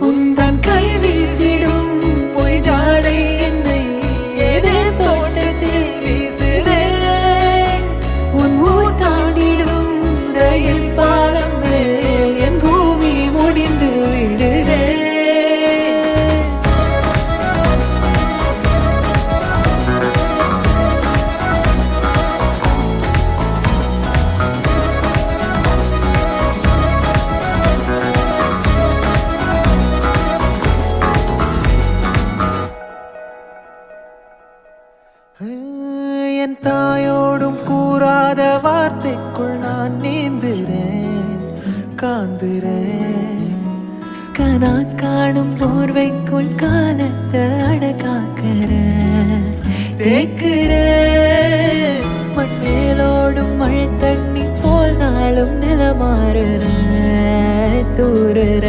உந்தன் கை வீசிடும் பொய் ஜாடை என்னை ஏதே தோட்டத்தில் வீசுதே உன் ஊர் தாண்டிடும் ரயில் பாலம் மேல் என் பூமி முடிந்து விடுதே என் தாயோடும் கூறாத வார்த்தைக்குள் நான் நீந்துறேன் காந்துறேன் கனா காணும் போர்வைக்குள் காலத்தை அடக்காக்கிற தேக்குறேன் மண்ணேலோடும் மழை தண்ணி போல் நாளும் நிலமாறுற தூறுற